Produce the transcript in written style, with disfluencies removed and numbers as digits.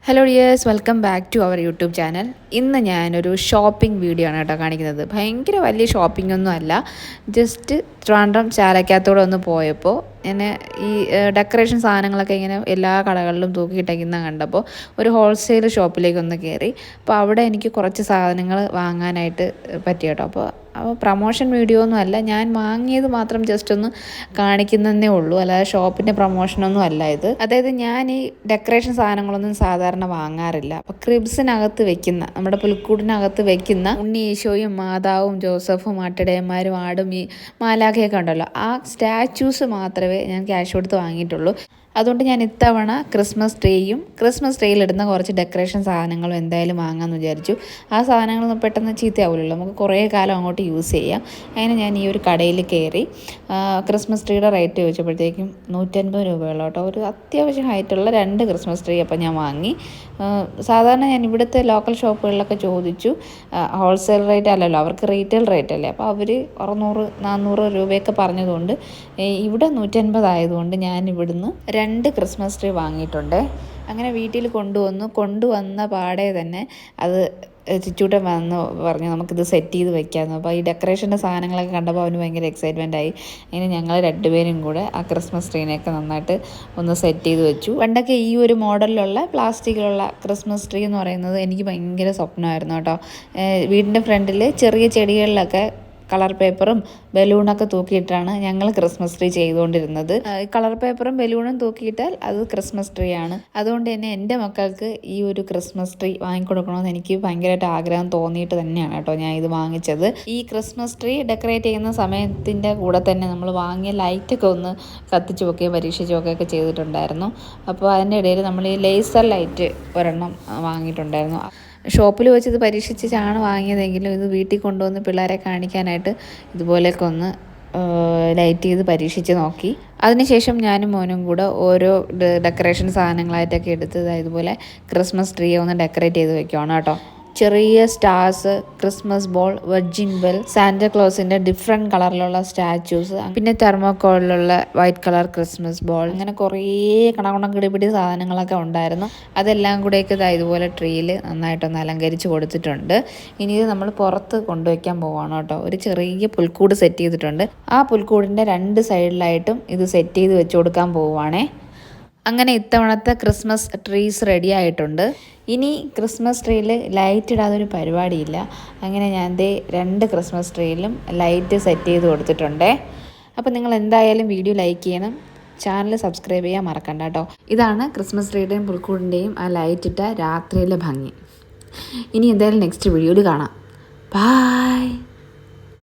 Hello dears, welcome back to our YouTube channel. ഇന്ന് ഞാനൊരു shopping video ആണ് കേട്ടോ കാണിക്കുന്നത്. ഭയങ്കര വലിയ ഷോപ്പിംഗ് ഒന്നും അല്ല, ജസ്റ്റ് ട്രിവാൻഡ്രം ചാലക്കത്തോടെ ഒന്ന് പോയപ്പോൾ ഞാൻ ഈ ഡെക്കറേഷൻ സാധനങ്ങളൊക്കെ ഇങ്ങനെ എല്ലാ കടകളിലും തൂക്കിയിട്ടേക്കുന്ന കണ്ടപ്പോൾ ഒരു ഹോൾസെയിൽ ഷോപ്പിലേക്ക് ഒന്ന് കയറി. അപ്പോൾ അവിടെ എനിക്ക് കുറച്ച് സാധനങ്ങൾ വാങ്ങാനായിട്ട് പറ്റി കേട്ടോ. അപ്പോൾ പ്രമോഷൻ വീഡിയോ ഒന്നും അല്ല, ഞാൻ വാങ്ങിയത് മാത്രം ജസ്റ്റ് ഒന്ന് കാണിക്കുന്നതേ ഉള്ളൂ, അല്ലാതെ ഷോപ്പിൻ്റെ പ്രമോഷനൊന്നും അല്ല ഇത്. അതായത് ഞാൻ ഈ ഡെക്കറേഷൻ സാധനങ്ങളൊന്നും സാധാരണ വാങ്ങാറില്ല. അപ്പോൾ ക്രിബ്സിനകത്ത് വെക്കുന്ന, നമ്മുടെ പുൽക്കൂടിനകത്ത് വെക്കുന്ന ഉണ്ണി ഈശോയും മാതാവും ജോസഫും ആട്ടിടയന്മാരും ആടും ഈ മാലാഖയൊക്കെ ഉണ്ടല്ലോ, ആ സ്റ്റാച്യൂസ് മാത്രമേ ഞാൻ ക്യാഷ് കൊടുത്ത് വാങ്ങിയിട്ടുള്ളൂ. അതുകൊണ്ട് ഞാൻ ഇത്തവണ ക്രിസ്മസ് ട്രീയിലിടുന്ന കുറച്ച് ഡെക്കറേഷൻ സാധനങ്ങളും എന്തായാലും വാങ്ങാമെന്ന് വിചാരിച്ചു. ആ സാധനങ്ങളൊന്നും പെട്ടെന്ന് ചീത്തയാവില്ലല്ലോ, നമുക്ക് കുറേ കാലം അങ്ങോട്ട് യൂസ് ചെയ്യാം. അങ്ങനെ ഞാൻ ഈ ഒരു കടയിൽ കയറി. ക്രിസ്മസ് ട്രീയുടെ റേറ്റ് ചോദിച്ചപ്പോഴത്തേക്കും 150 രൂപയുള്ള കേട്ടോ. ഒരു അത്യാവശ്യം ഹൈറ്റുള്ള 2 ക്രിസ്മസ് ട്രീ അപ്പോൾ ഞാൻ വാങ്ങി. സാധാരണ ഞാൻ ഇവിടുത്തെ ലോക്കൽ ഷോപ്പുകളിലൊക്കെ ചോദിച്ചു, ഹോൾസെയിൽ റേറ്റ് അല്ലല്ലോ, അവർക്ക് റീറ്റെയിൽ റേറ്റ് അല്ലേ, അപ്പോൾ അവർ 600-400 രൂപയൊക്കെ പറഞ്ഞതുകൊണ്ട് ഇവിടെ 150 ആയതുകൊണ്ട് ഞാൻ ഇവിടുന്ന് 2 ക്രിസ്മസ് ട്രീ വാങ്ങിയിട്ടുണ്ട്. അങ്ങനെ വീട്ടിൽ കൊണ്ടുവന്ന പാടെ തന്നെ അത് ചിച്ചൂട്ടൻ വന്ന് പറഞ്ഞു നമുക്കിത് സെറ്റ് ചെയ്ത് വെക്കാമെന്ന്. അപ്പോൾ ഈ ഡെക്കറേഷൻ്റെ സാധനങ്ങളൊക്കെ കണ്ടപ്പോൾ അവന് ഭയങ്കര എക്സൈറ്റ്മെൻ്റ് ആയി. അങ്ങനെ ഞങ്ങൾ 2 പേരും കൂടെ ആ ക്രിസ്മസ് ട്രീനെയൊക്കെ നന്നായിട്ട് ഒന്ന് സെറ്റ് ചെയ്ത് വെച്ചു. പണ്ടൊക്കെ ഈ ഒരു മോഡലിലുള്ള പ്ലാസ്റ്റിക്കിലുള്ള ക്രിസ്മസ് ട്രീ എന്ന് പറയുന്നത് എനിക്ക് ഭയങ്കര സ്വപ്നമായിരുന്നു കേട്ടോ. വീടിൻ്റെ ഫ്രണ്ടിൽ ചെറിയ ചെടികളിലൊക്കെ കളർ പേപ്പറും ബലൂണൊക്കെ തൂക്കിയിട്ടാണ് ഞങ്ങൾ ക്രിസ്മസ് ട്രീ ചെയ്തുകൊണ്ടിരുന്നത്. കളർ പേപ്പറും ബലൂണും തൂക്കിയിട്ടാൽ അത് ക്രിസ്മസ് ട്രീ ആണ്. അതുകൊണ്ട് തന്നെ എൻ്റെ മക്കൾക്ക് ഈ ഒരു ക്രിസ്മസ് ട്രീ വാങ്ങിക്കൊടുക്കണമെന്ന് എനിക്ക് ഭയങ്കരമായിട്ട് ആഗ്രഹം തോന്നിയിട്ട് തന്നെയാണ് കേട്ടോ ഞാൻ ഇത് വാങ്ങിച്ചത്. ഈ ക്രിസ്മസ് ട്രീ ഡെക്കറേറ്റ് ചെയ്യുന്ന സമയത്തിൻ്റെ കൂടെ തന്നെ നമ്മൾ വാങ്ങിയ ലൈറ്റൊക്കെ ഒന്ന് കത്തിച്ച് വെക്കുകയും പരീക്ഷിച്ച് വെക്കുകയൊക്കെ ചെയ്തിട്ടുണ്ടായിരുന്നു. അപ്പോൾ അതിൻ്റെ ഇടയിൽ നമ്മൾ ഈ ലേസർ ലൈറ്റ് ഒരെണ്ണം വാങ്ങിയിട്ടുണ്ടായിരുന്നു. ഷോപ്പിൽ വെച്ച് ഇത് പരീക്ഷിച്ചാണ് വാങ്ങിയതെങ്കിലും ഇത് വീട്ടിൽ കൊണ്ടുവന്ന് പിള്ളേരെ കാണിക്കാനായിട്ട് ഇതുപോലെയൊക്കെ ഒന്ന് ലൈറ്റ് ചെയ്ത് പരീക്ഷിച്ച് നോക്കി. അതിനുശേഷം ഞാനും മോനും കൂടെ ഓരോ ഡെക്കറേഷൻ സാധനങ്ങളായിട്ടൊക്കെ എടുത്ത് ഇതുപോലെ ക്രിസ്മസ് ട്രീ ഒന്ന് ഡെക്കറേറ്റ് ചെയ്ത് വെക്കുകയാണ് കേട്ടോ. ചെറിയ stars, Christmas ball, virgin bell, സാന്റാക്ലോസിൻ്റെ ഡിഫറെൻറ്റ് കളറിലുള്ള സ്റ്റാച്യൂസ്, പിന്നെ തെർമോക്കോളിലുള്ള വൈറ്റ് കളർ ക്രിസ്മസ് ബോൾ, അങ്ങനെ കുറേ കണകുണം കിടിപിടി സാധനങ്ങളൊക്കെ ഉണ്ടായിരുന്നു. അതെല്ലാം കൂടെയൊക്കെ ഇതുപോലെ ട്രീയിൽ നന്നായിട്ടൊന്ന് അലങ്കരിച്ച് കൊടുത്തിട്ടുണ്ട്. ഇനി ഇത് നമ്മൾ പുറത്ത് കൊണ്ടുവയ്ക്കാൻ പോവുകയാണ് കേട്ടോ. ഒരു ചെറിയ പുൽക്കൂട് സെറ്റ് ചെയ്തിട്ടുണ്ട്. ആ പുൽക്കൂടിൻ്റെ 2 സൈഡിലായിട്ടും ഇത് സെറ്റ് ചെയ്ത് വെച്ച് കൊടുക്കാൻ പോവുകയാണേ. അങ്ങനെ ഇത്തവണത്തെ ക്രിസ്മസ് ട്രീസ് റെഡി ആയിട്ടുണ്ട്. ഇനി ക്രിസ്മസ് ട്രീയിൽ ലൈറ്റ് ഇടാതൊരു പരിപാടിയില്ല. അങ്ങനെ ഞാൻ 2 ക്രിസ്മസ് ട്രീയിലും ലൈറ്റ് സെറ്റ് ചെയ്ത് കൊടുത്തിട്ടുണ്ട്. അപ്പോൾ നിങ്ങൾ എന്തായാലും വീഡിയോ ലൈക്ക് ചെയ്യണം, ചാനൽ സബ്സ്ക്രൈബ് ചെയ്യാൻ മറക്കണ്ട കേട്ടോ. ഇതാണ് ക്രിസ്മസ് ട്രീയുടെയും പുൽക്കൂടിൻ്റെയും ആ ലൈറ്റ് ഇട്ട രാത്രിയിലെ ഭംഗി. ഇനി എന്തായാലും നെക്സ്റ്റ് വീഡിയോയിൽ കാണാം. ബൈ.